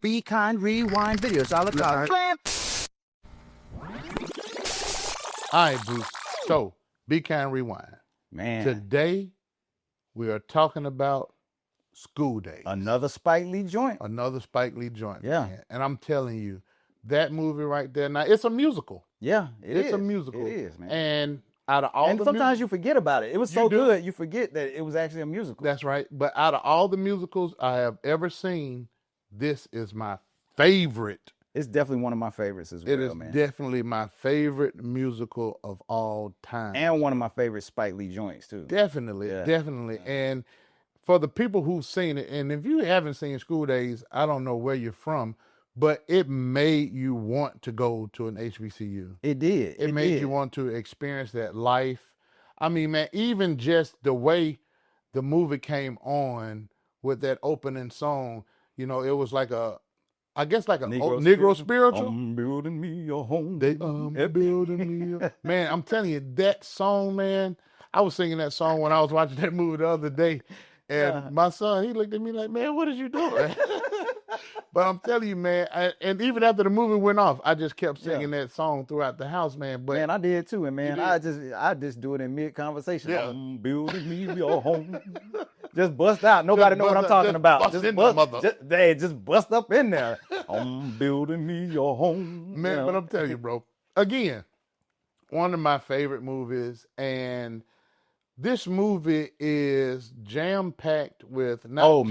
Be Kind Rewind videos. All about All right, Bruce. So, Be Kind Rewind. man. Today, we are talking about School Daze. Another Spike Lee joint. Another Spike Lee joint. Yeah. Man. And I'm telling you, that movie right there, now, it's a musical. Yeah, It's a musical. It is, man. And out of all And the sometimes you forget about it. It was so good, you forget that it was actually a musical. That's right. But out of all the musicals I have ever seen, this is my favorite. It's definitely one of my favorites as well, It is man. definitely my favorite musical of all time. And one of my favorite Spike Lee joints, too. Definitely, Yeah. definitely. And for the people who've seen it, and if you haven't seen School Daze, I don't know where you're from, but it made you want to go to an HBCU. It did. It made you want to experience that life. I mean, man, even just the way the movie came on with that opening song, you know, it was like I guess like a Negro spiritual. I'm building me a home. They building me. Man, I'm telling you, that song, man. I was singing that song when I was watching that movie the other day, and my son, he looked at me like, "Man, what is you doing?" But I'm telling you, man, and even after the movie went off, I just kept singing that song throughout the house, man. But man, I did too, and man, I just do it in mid conversation. Yeah. I'm building me a home. Just bust out. Nobody know what I'm talking about. Just bust up in there. I'm building me a home. Man, you know? but I'm telling you, bro, again, one of my favorite movies, and this movie is jam-packed with not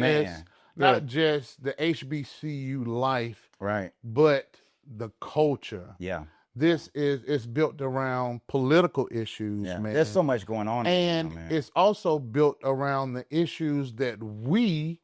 just the HBCU life, right, but the culture. Yeah. It's built around political issues, man. There's so much going on. And it's also built around the issues that we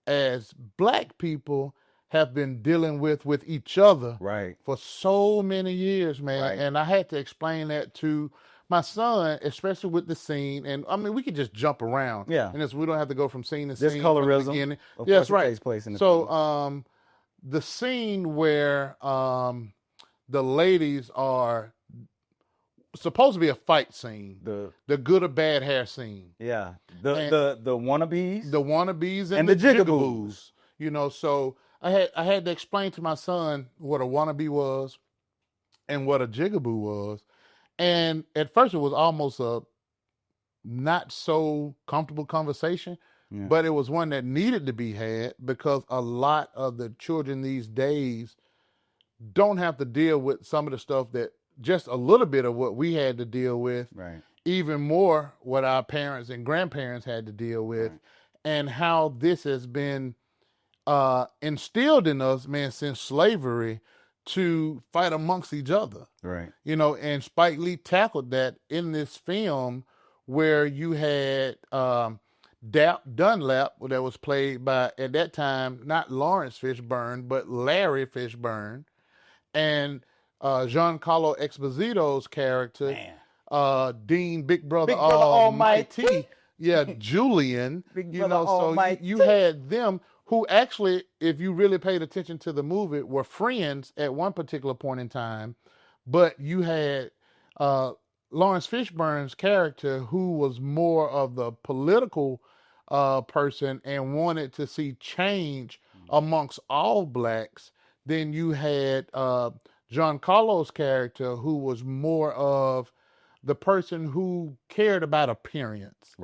as Black people have been dealing with each other for so many years, man. Right. And I had to explain that to my son, especially with the scene. And I mean, we could just jump around. Yeah. And we don't have to go from scene to This scene. colorism. Yes, right. Takes place in the so the scene where the ladies are supposed to be a fight scene. The good or bad hair scene. Yeah. The wannabes. The wannabes and the the jigaboos. You know, so I had to explain to my son what a wannabe was and what a jigaboo was. And at first it was almost a not so comfortable conversation, but it was one that needed to be had because a lot of the children these days don't have to deal with some of the stuff that just a little bit of what we had to deal with, even more what our parents and grandparents had to deal with, and how this has been instilled in us, man, since slavery to fight amongst each other. Right. You know, and Spike Lee tackled that in this film where you had Dunlap, that was played by, at that time, not Laurence Fishburne, but Larry Fishburne, and Giancarlo Esposito's character, Dean Big Brother Almighty. Yeah, Julian. You had them who actually, if you really paid attention to the movie, were friends at one particular point in time. But you had Laurence Fishburne's character, who was more of the political person and wanted to see change amongst all Blacks. Then you had Giancarlo's character, who was more of the person who cared about appearance,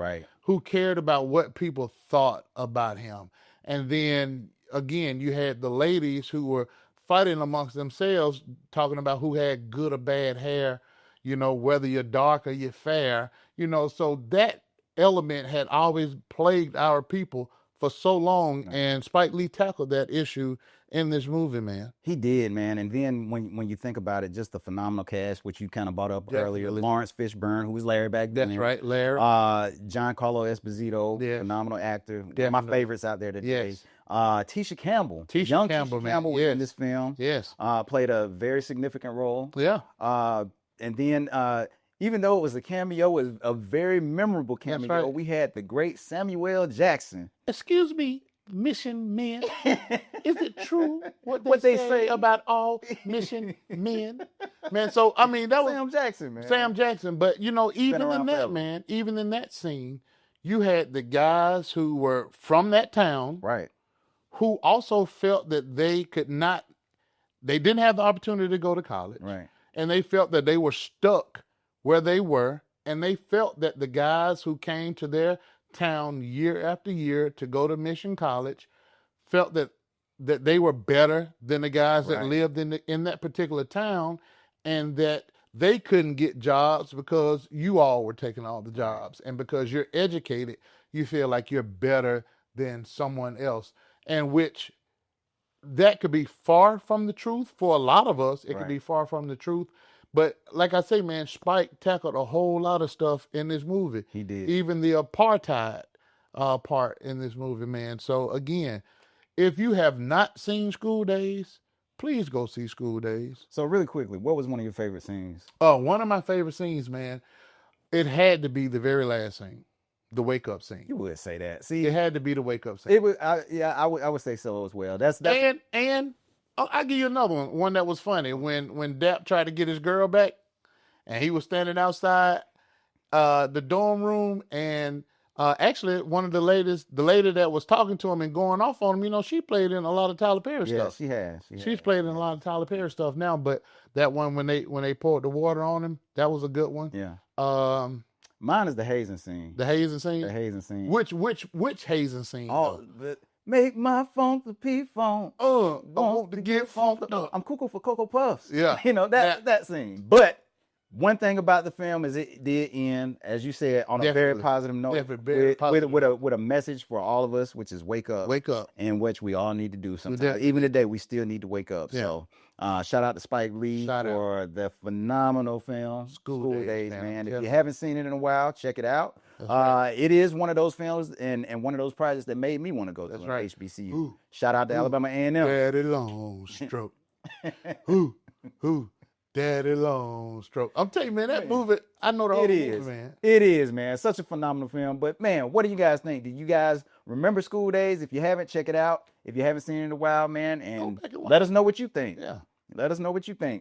who cared about what people thought about him. And then, again, you had the ladies who were fighting amongst themselves, talking about who had good or bad hair, you know, whether you're dark or you're fair, you know. So that element had always plagued our people for so long, and Spike Lee tackled that issue in this movie, man. He did, man. And then when you think about it, just the phenomenal cast, which you kind of brought up earlier. Laurence Fishburne, who was Larry back then. That's right, Larry. Giancarlo Esposito, phenomenal actor. Definitely. My favorites out there today. Yes. Tisha Campbell. Tisha Campbell was in this film. Yes. Played a very significant role. Yeah. And then even though it was a cameo, it was a very memorable cameo. That's right. We had the great Samuel Jackson. Excuse me, mission men. Is it true what they say about all mission men? Man, so, I mean, that was Sam Jackson, man. Sam Jackson. But, you know, even in that, man, even in that scene, you had the guys who were from that town. who also felt that they didn't have the opportunity to go to college. Right. And they felt that they were stuck where they were. And they felt that the guys who came to their town year after year to go to Mission College felt that they were better than the guys that lived in that particular town, and that they couldn't get jobs because you all were taking all the jobs. And because you're educated, you feel like you're better than someone else. And which that could be far from the truth for a lot of us. It could be far from the truth. But like I say, man, Spike tackled a whole lot of stuff in this movie. He did. Even the apartheid part in this movie, man. So again, if you have not seen School Daze, please go see School Daze. So really quickly, what was one of your favorite scenes? One of my favorite scenes, man, it had to be the very last scene, the wake up scene. You would say that. See, it had to be the wake up scene. It was, I would say so as well. That's and I'll give you another one that was funny when Dap tried to get his girl back, and he was standing outside the dorm room, and actually one of the lady that was talking to him and going off on him, you know, she played in a lot of Tyler Perry stuff. She has. She's played in a lot of Tyler Perry stuff now, but that one when they poured the water on him, that was a good one. Yeah. Mine is the hazing scene. The hazing scene. The hazing scene. Which hazing scene? Oh, make my phone the P phone. I want to get funked up. I'm cuckoo for Cocoa Puffs. Yeah. You know, that scene. But one thing about the film is it did end, as you said, on a very positive note. With a message for all of us, which is wake up. Wake up. And which we all need to do sometimes. Even today, we still need to wake up. Yeah. So shout out to Spike Lee for the phenomenal film, School Daze, man. If you haven't seen it in a while, check it out. It is one of those films and one of those projects that made me want to go to HBCU. Ooh. Shout out to Alabama A&M. Daddy long stroke. Who? Daddy long stroke. I'm telling you, man, that movie, I know the whole movie, man. It is, man. Such a phenomenal film. But, man, what do you guys think? Do you guys remember School Daze? If you haven't, check it out. If you haven't seen it in a while, man, and let us know what you think. Yeah. Let us know what you think.